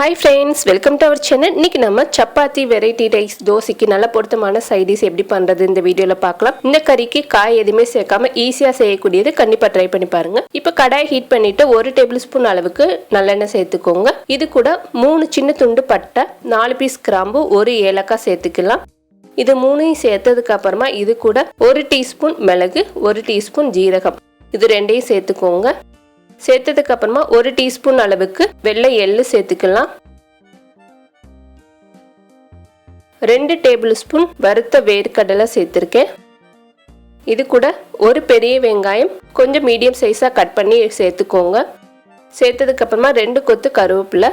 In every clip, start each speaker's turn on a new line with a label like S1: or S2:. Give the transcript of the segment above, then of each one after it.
S1: Hi friends, welcome to our channel. இன்னைக்கு நம்ம chapati variety rice தோசைக்கு நல்ல பொருத்தமான சைட் டிஷ் எப்படி பண்றது இந்த வீடியோல பார்க்கலாம். இந்த கறிக்கு காய் எதுமே சேர்க்காம ஈஸியா செய்யக்கூடியது கண்டிப்பா ட்ரை பண்ணி பாருங்க. இப்போ கடாய் ஹீட் பண்ணிட்டு 1 டேபிள்ஸ்பூன் அளவுக்கு நல்லெண்ணெய் சேர்த்துக்கோங்க. இது கூட 3 சின்ன துண்டு பட்டை, 4 பீஸ் கிராம்பு, 1 ஏலக்காய் சேர்த்துக்கலாம். இது மூணையும் சேர்த்ததுக்கு அப்புறமா இது கூட 1 டீஸ்பூன் மிளகு, 1 டீஸ்பூன் ஜீரகம் இது ரெண்டையும் சேர்த்துக்கோங்க. சேர்த்ததுக்கு அப்புறமா 1 டீஸ்பூன் அளவுக்கு வெள்ளை எள்ளு சேர்த்துக்கலாம். 2 டேபிள் ஸ்பூன் வறுத்த வேர்க்கடலை சேர்த்திருக்கேன். இது கூட ஒரு பெரிய வெங்காயம் கொஞ்சம் மீடியம் சைஸா கட் பண்ணி சேர்த்துக்கோங்க. சேர்த்ததுக்கு அப்புறமா 2 கொத்து கருவேப்பிலை,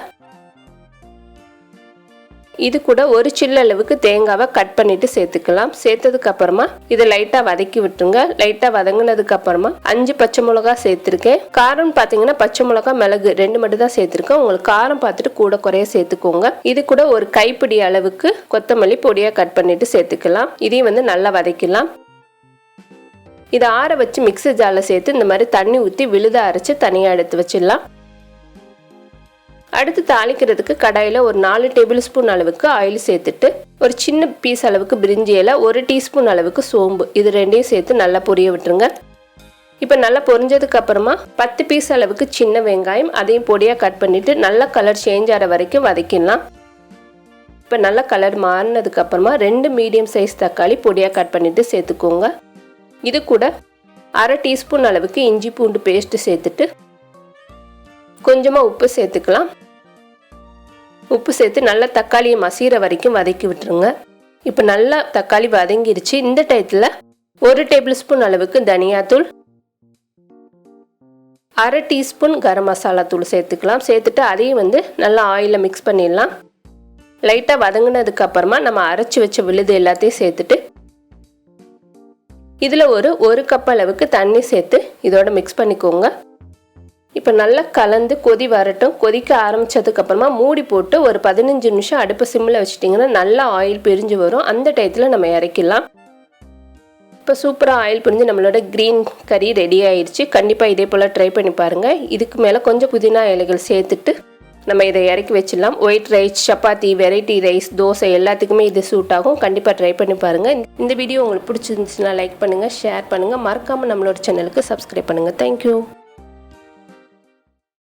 S1: இது கூட ஒரு சில்லு அளவுக்கு தேங்காவை கட் பண்ணிட்டு சேர்த்துக்கலாம். சேர்த்ததுக்கு அப்புறமா இதை லைட்டா வதக்கி விட்டுருங்க. லைட்டா வதங்கினதுக்கு அப்புறமா 5 பச்சை மிளகாய் சேர்த்திருக்கேன். காரம் பாத்தீங்கன்னா பச்சை மிளகாய் மிளகு 2 மட்டும் தான் சேர்த்திருக்கேன். உங்களுக்கு காரம் பார்த்துட்டு கூட குறைய சேர்த்துக்கோங்க. இது கூட ஒரு கைப்பிடி அளவுக்கு கொத்தமல்லி பொடியா கட் பண்ணிட்டு சேர்த்துக்கலாம். இதையும் நல்லா வதக்கலாம். இதை ஆற வச்சு மிக்ஸர் ஜார்ல சேர்த்து இந்த மாதிரி தண்ணி ஊற்றி விழுத அரைச்சு தனியா எடுத்து வச்சிடலாம். அடுத்து தாளிக்கிறதுக்கு கடாயில் ஒரு 4 டேபிள் ஸ்பூன் அளவுக்கு ஆயில் சேர்த்துட்டு ஒரு சின்ன பீஸ் அளவுக்கு பிரிஞ்சி இலை, 1 டீஸ்பூன் அளவுக்கு சோம்பு இது ரெண்டையும் சேர்த்து நல்லா பொரிய விட்டுருங்க. இப்போ நல்லா பொரிஞ்சதுக்கு அப்புறமா 10 பீஸ் அளவுக்கு சின்ன வெங்காயம் அதையும் பொடியாக கட் பண்ணிட்டு நல்லா கலர் சேஞ்ச் ஆகிற வரைக்கும் வதக்கிடலாம். இப்போ நல்லா கலர் மாறினதுக்கு அப்புறமா 2 மீடியம் சைஸ் தக்காளி பொடியாக கட் பண்ணிட்டு சேர்த்துக்கோங்க. இது கூட 1/2 டீஸ்பூன் அளவுக்கு இஞ்சி பூண்டு பேஸ்ட் சேர்த்துட்டு கொஞ்சமாக உப்பு சேர்த்துக்கலாம். உப்பு சேர்த்து நல்லா தக்காளியை மசிகிற வரைக்கும் வதக்கி விட்டுருங்க. இப்போ நல்லா தக்காளி வதங்கிருச்சு. இந்த டயத்தில் 1 டேபிள் ஸ்பூன் அளவுக்கு தனியாத்தூள், 1/2 டீஸ்பூன் கரம் மசாலா தூள் சேர்த்துக்கலாம். சேர்த்துட்டு அதையும் நல்லா ஆயிலில் மிக்ஸ் பண்ணிடலாம். லைட்டாக வதங்கினதுக்கு அப்புறமா நம்ம அரைச்சி வச்ச விழுது எல்லாத்தையும் சேர்த்துட்டு இதில் ஒரு கப் அளவுக்கு தண்ணி சேர்த்து இதோட மிக்ஸ் பண்ணிக்கோங்க. இப்போ நல்லா கலந்து கொதி வரட்டும். கொதிக்க ஆரம்பித்ததுக்கு அப்புறமா மூடி போட்டு ஒரு 15 நிமிஷம் அடுப்பு சிம்மில் வச்சுட்டிங்கன்னா நல்லா ஆயில் பிரிஞ்சு வரும். அந்த டயத்தில் நம்ம இறக்கிடலாம். இப்போ சூப்பராக ஆயில் பிரிஞ்சு நம்மளோட க்ரீன் கறி ரெடி ஆயிடுச்சு. கண்டிப்பாக இதே போல் ட்ரை பண்ணி பாருங்கள். இதுக்கு மேலே கொஞ்சம் புதினா இலைகள் சேர்த்துட்டு நம்ம இதை இறக்கி வச்சிடலாம். White rice, chapati, variety rice, dosa எல்லாத்துக்குமே இது சூட் ஆகும். கண்டிப்பாக ட்ரை பண்ணி பாருங்கள். இந்த வீடியோ உங்களுக்கு பிடிச்சிருந்துச்சுன்னா லைக் பண்ணுங்கள், ஷேர் பண்ணுங்கள். மறக்காமல் நம்மளோட சேனலுக்கு சப்ஸ்கிரைப் பண்ணுங்கள். தேங்க்யூ.